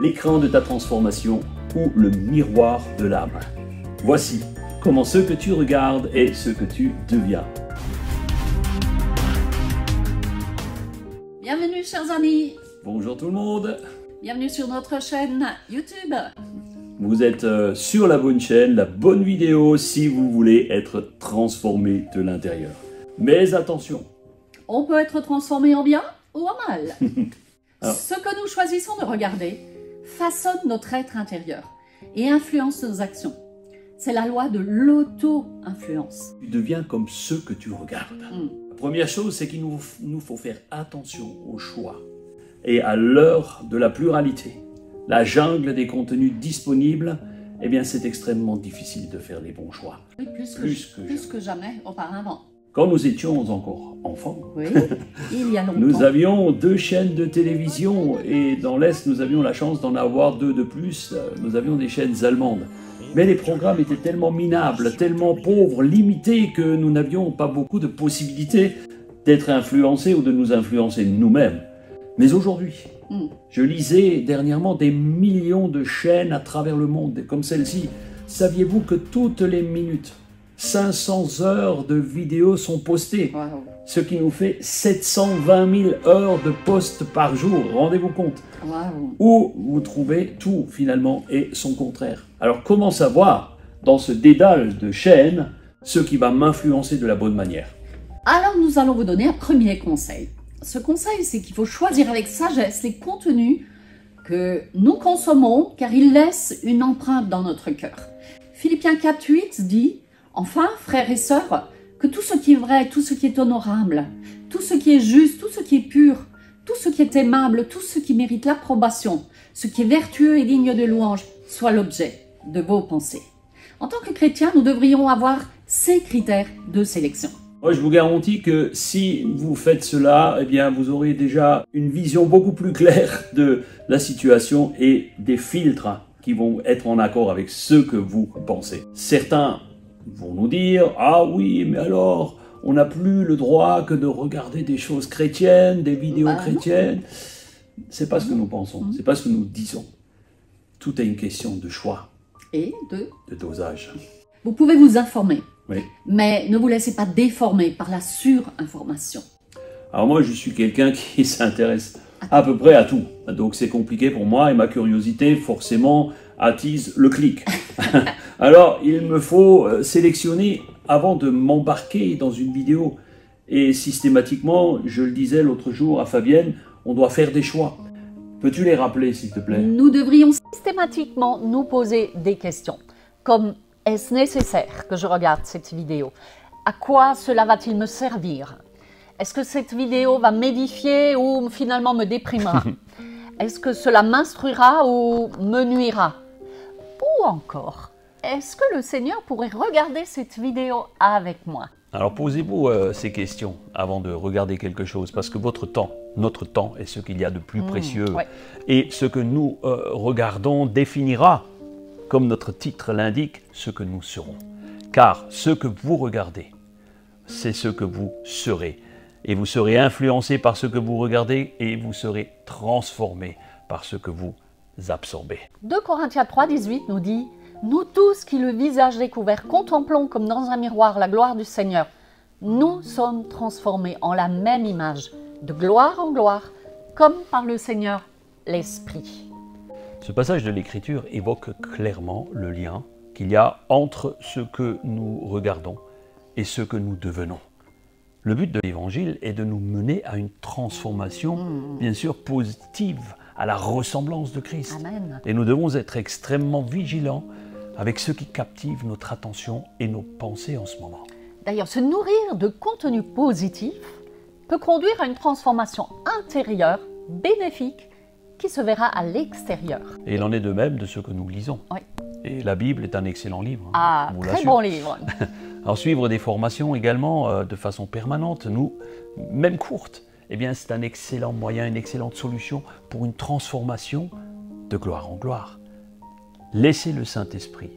l'écran de ta transformation ou le miroir de l'âme. Voici comment ce que tu regardes est ce que tu deviens. Bienvenue chers amis. Bonjour tout le monde. Bienvenue sur notre chaîne YouTube. Vous êtes sur la bonne chaîne, la bonne vidéo si vous voulez être transformé de l'intérieur. Mais attention. On peut être transformé en bien ou en mal. Alors, ce que nous choisissons de regarder façonne notre être intérieur et influence nos actions. C'est la loi de l'auto-influence. tu deviens comme ce que tu regardes. La première chose, c'est qu'il nous faut faire attention au choix. Et à l'heure de la pluralité, la jungle des contenus disponibles, eh bien c'est extrêmement difficile de faire les bons choix. Oui, plus que jamais auparavant. Quand nous étions encore enfants, Oui, il y a longtemps. nous avions 2 chaînes de télévision et dans l'Est, nous avions la chance d'en avoir 2 de plus. Nous avions des chaînes allemandes. Mais les programmes étaient tellement minables, tellement pauvres, limités que nous n'avions pas beaucoup de possibilités d'être influencés ou de nous influencer nous-mêmes. Mais aujourd'hui, je lisais dernièrement des millions de chaînes à travers le monde, comme celle-ci. Saviez-vous que toutes les minutes, 500 heures de vidéos sont postées, Wow. ce qui nous fait 720 000 heures de posts par jour, rendez-vous compte, Wow. où vous trouvez tout finalement et son contraire. Alors comment savoir, dans ce dédale de chaînes, ce qui va m'influencer de la bonne manière? Alors nous allons vous donner un premier conseil. Ce conseil, c'est qu'il faut choisir avec sagesse les contenus que nous consommons car ils laissent une empreinte dans notre cœur. Philippiens 4:8 dit « Enfin, frères et sœurs, que tout ce qui est vrai, tout ce qui est honorable, tout ce qui est juste, tout ce qui est pur, tout ce qui est aimable, tout ce qui mérite l'approbation, ce qui est vertueux et digne de louange, soit l'objet de vos pensées. » En tant que chrétiens, nous devrions avoir ces critères de sélection. Moi, je vous garantis que si vous faites cela, eh bien, vous aurez déjà une vision beaucoup plus claire de la situation et des filtres qui vont être en accord avec ce que vous pensez. Certains vont nous dire « Ah oui, mais alors, on n'a plus le droit que de regarder des choses chrétiennes, des vidéos chrétiennes. » C'est pas ce que nous pensons, c'est pas ce que nous disons. Tout est une question de choix, Et de dosage. Vous pouvez vous informer, Oui. mais ne vous laissez pas déformer par la surinformation. Alors moi, je suis quelqu'un qui s'intéresse à peu près à tout. Donc c'est compliqué pour moi et ma curiosité, forcément, attise le clic. Alors, il me faut sélectionner avant de m'embarquer dans une vidéo. Et systématiquement, je le disais l'autre jour à Fabienne, on doit faire des choix. Peux-tu les rappeler, s'il te plaît? Nous devrions systématiquement nous poser des questions, comme est-ce nécessaire que je regarde cette vidéo? À quoi cela va-t-il me servir? Est-ce que cette vidéo va m'édifier ou finalement me déprimera? Est-ce que cela m'instruira ou me nuira? Ou encore, est-ce que le Seigneur pourrait regarder cette vidéo avec moi? Alors posez-vous ces questions avant de regarder quelque chose, parce que votre temps, notre temps est ce qu'il y a de plus précieux. Ouais. Et ce que nous regardons définira, comme notre titre l'indique, ce que nous serons. Car ce que vous regardez, c'est ce que vous serez. Et vous serez influencé par ce que vous regardez et vous serez transformé par ce que vous absorbez. 2 Corinthiens 3:18 nous dit « Nous tous qui le visage découvert contemplons comme dans un miroir la gloire du Seigneur, nous sommes transformés en la même image, de gloire en gloire, comme par le Seigneur l'Esprit. » Ce passage de l'Écriture évoque clairement le lien qu'il y a entre ce que nous regardons et ce que nous devenons. Le but de l'Évangile est de nous mener à une transformation, bien sûr positive, à la ressemblance de Christ. Amen. Et nous devons être extrêmement vigilants avec ce qui captive notre attention et nos pensées en ce moment. D'ailleurs, se nourrir de contenu positif peut conduire à une transformation intérieure bénéfique qui se verra à l'extérieur. Et il en est de même de ce que nous lisons. Oui. Et la Bible est un excellent livre. Ah, je vous très l'assure. bon livre. Alors suivre des formations également de façon permanente, même courtes, eh bien c'est un excellent moyen, une excellente solution pour une transformation de gloire en gloire. Laissez le Saint-Esprit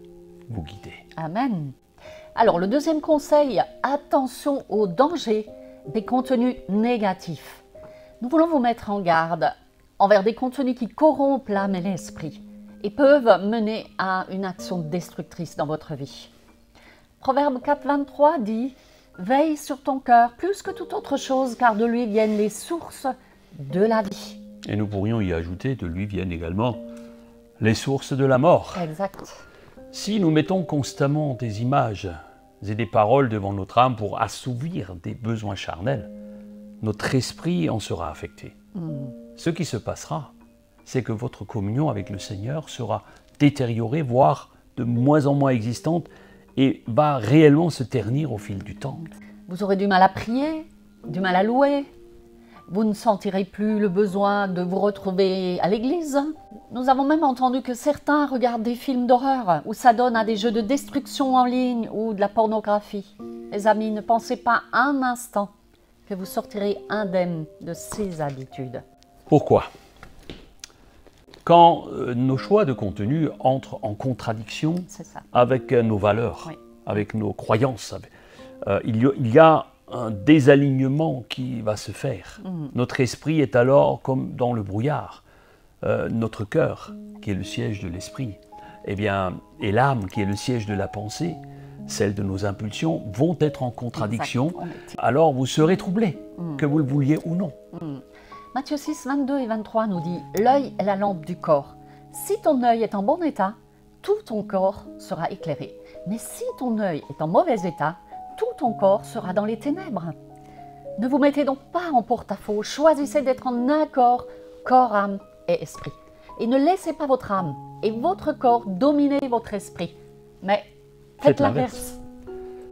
vous guider. Amen. Alors, le deuxième conseil, attention aux dangers des contenus négatifs. Nous voulons vous mettre en garde envers des contenus qui corrompent l'âme et l'esprit et peuvent mener à une action destructrice dans votre vie. Proverbe 4, 23 dit « Veille sur ton cœur plus que toute autre chose, car de lui viennent les sources de la vie. » Et nous pourrions y ajouter, de lui viennent également les sources de la mort. Exact. Si nous mettons constamment des images et des paroles devant notre âme pour assouvir des besoins charnels, notre esprit en sera affecté. Ce qui se passera, c'est que votre communion avec le Seigneur sera détériorée, voire de moins en moins existante, et va réellement se ternir au fil du temps. Vous aurez du mal à prier, du mal à louer. Vous ne sentirez plus le besoin de vous retrouver à l'église. Nous avons même entendu que certains regardent des films d'horreur où ça donne à des jeux de destruction en ligne ou de la pornographie. Les amis, ne pensez pas un instant que vous sortirez indemne de ces habitudes. Pourquoi ? Quand nos choix de contenu entrent en contradiction avec nos valeurs, avec nos croyances, il y a un désalignement qui va se faire. Notre esprit est alors comme dans le brouillard. Notre cœur, qui est le siège de l'esprit, et l'âme, qui est le siège de la pensée, celle de nos impulsions, vont être en contradiction. Alors vous serez troublés, que vous le vouliez ou non. Matthieu 6, 22 et 23 nous dit « L'œil est la lampe du corps. Si ton œil est en bon état, tout ton corps sera éclairé. Mais si ton œil est en mauvais état, tout ton corps sera dans les ténèbres. Ne vous mettez donc pas en porte-à-faux. Choisissez d'être en accord, corps, âme et esprit. Et ne laissez pas votre âme et votre corps dominer votre esprit. Mais faites l'inverse. »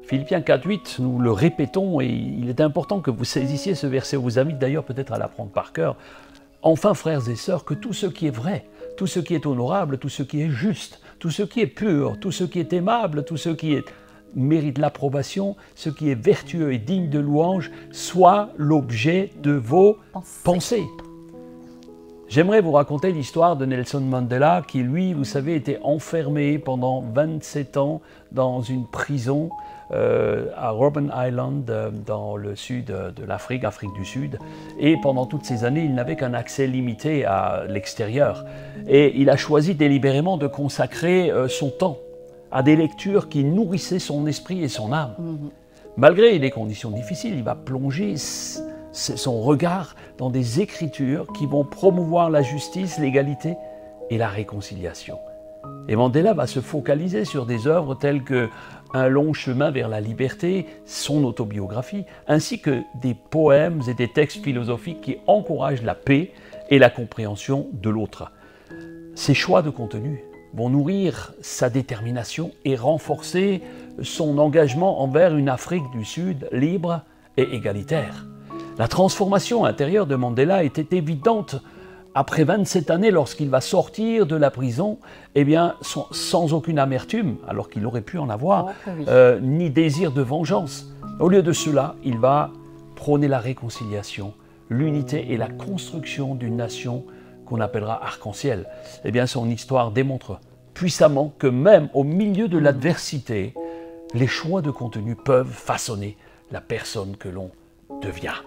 Philippiens 4, 8, nous le répétons et il est important que vous saisissiez ce verset. On vous invite d'ailleurs peut-être à l'apprendre par cœur. Enfin, frères et sœurs, que tout ce qui est vrai, tout ce qui est honorable, tout ce qui est juste, tout ce qui est pur, tout ce qui est aimable, tout ce qui mérite l'approbation, ce qui est vertueux et digne de louange, soit l'objet de vos pensées. J'aimerais vous raconter l'histoire de Nelson Mandela qui, lui, vous savez, était enfermé pendant 27 ans dans une prison à Robben Island, dans le sud de l'Afrique, Afrique du Sud. Et pendant toutes ces années, il n'avait qu'un accès limité à l'extérieur. Et il a choisi délibérément de consacrer son temps à des lectures qui nourrissaient son esprit et son âme. Malgré les conditions difficiles, il va plonger son regard dans des écritures qui vont promouvoir la justice, l'égalité et la réconciliation. Et Mandela va se focaliser sur des œuvres telles que Un long chemin vers la liberté, son autobiographie, ainsi que des poèmes et des textes philosophiques qui encouragent la paix et la compréhension de l'autre. Ces choix de contenu vont nourrir sa détermination et renforcer son engagement envers une Afrique du Sud libre et égalitaire. La transformation intérieure de Mandela était évidente après 27 années lorsqu'il va sortir de la prison, sans aucune amertume, alors qu'il aurait pu en avoir, ni désir de vengeance. Au lieu de cela, il va prôner la réconciliation, l'unité et la construction d'une nation qu'on appellera arc-en-ciel. Son histoire démontre puissamment que même au milieu de l'adversité, les choix de contenu peuvent façonner la personne que l'on devient.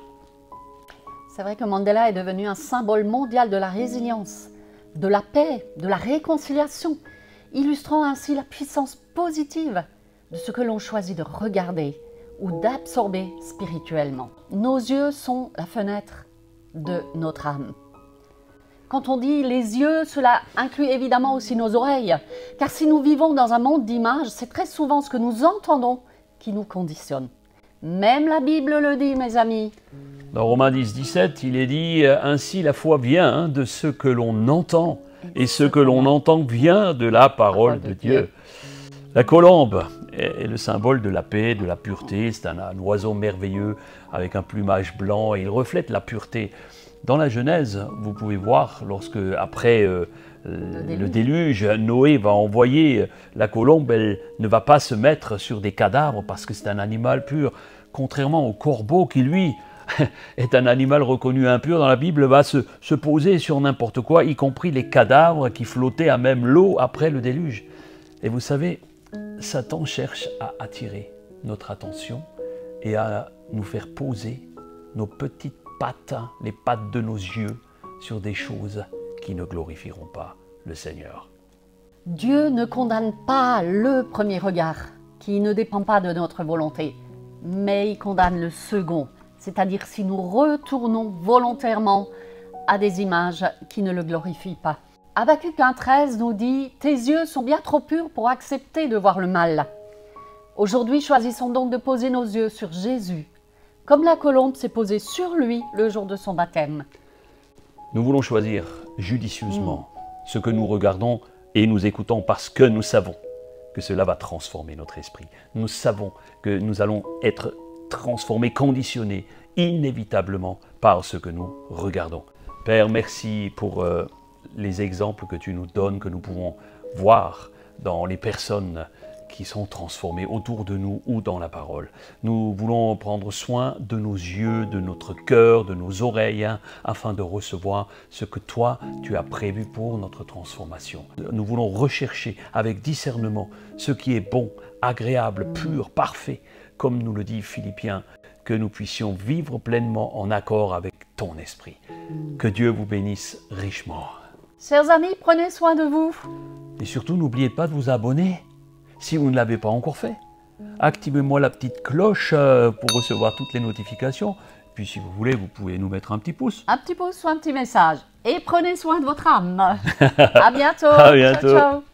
C'est vrai que Mandela est devenu un symbole mondial de la résilience, de la paix, de la réconciliation, illustrant ainsi la puissance positive de ce que l'on choisit de regarder ou d'absorber spirituellement. Nos yeux sont la fenêtre de notre âme. Quand on dit les yeux, cela inclut évidemment aussi nos oreilles, car si nous vivons dans un monde d'images, c'est très souvent ce que nous entendons qui nous conditionne. Même la Bible le dit, mes amis. Dans Romains 10, 17, il est dit « Ainsi la foi vient de ce que l'on entend, et ce que l'on entend vient de la parole de Dieu. » La colombe est le symbole de la paix, de la pureté. C'est un oiseau merveilleux avec un plumage blanc et il reflète la pureté. Dans la Genèse, vous pouvez voir, lorsque après le déluge, Noé va envoyer la colombe, elle ne va pas se mettre sur des cadavres parce que c'est un animal pur, contrairement au corbeau qui, lui, est un animal reconnu impur dans la Bible, va se poser sur n'importe quoi, y compris les cadavres qui flottaient à même l'eau après le déluge. Et vous savez, Satan cherche à attirer notre attention et à nous faire poser nos petites pattes, les pattes de nos yeux, sur des choses qui ne glorifieront pas le Seigneur. Dieu ne condamne pas le premier regard, qui ne dépend pas de notre volonté, mais il condamne le second, c'est-à-dire si nous retournons volontairement à des images qui ne le glorifient pas. Habakkuk 1,13 nous dit « Tes yeux sont bien trop purs pour accepter de voir le mal ». Aujourd'hui, choisissons donc de poser nos yeux sur Jésus, comme la colombe s'est posée sur lui le jour de son baptême. Nous voulons choisir judicieusement ce que nous regardons et nous écoutons parce que nous savons que cela va transformer notre esprit. Nous savons que nous allons être transformés, conditionnés inévitablement par ce que nous regardons. Père, merci pour les exemples que tu nous donnes, que nous pouvons voir dans les personnes qui sont transformées autour de nous ou dans la parole. Nous voulons prendre soin de nos yeux, de notre cœur, de nos oreilles, afin de recevoir ce que toi, tu as prévu pour notre transformation. Nous voulons rechercher avec discernement ce qui est bon, agréable, pur, parfait, comme nous le dit Philippiens, que nous puissions vivre pleinement en accord avec ton esprit. Que Dieu vous bénisse richement. Chers amis, prenez soin de vous. Et surtout, n'oubliez pas de vous abonner si vous ne l'avez pas encore fait. Activez-moi la petite cloche pour recevoir toutes les notifications. Puis si vous voulez, vous pouvez nous mettre un petit pouce. Un petit pouce ou un petit message. Et prenez soin de votre âme. À bientôt. À bientôt. Ciao, ciao.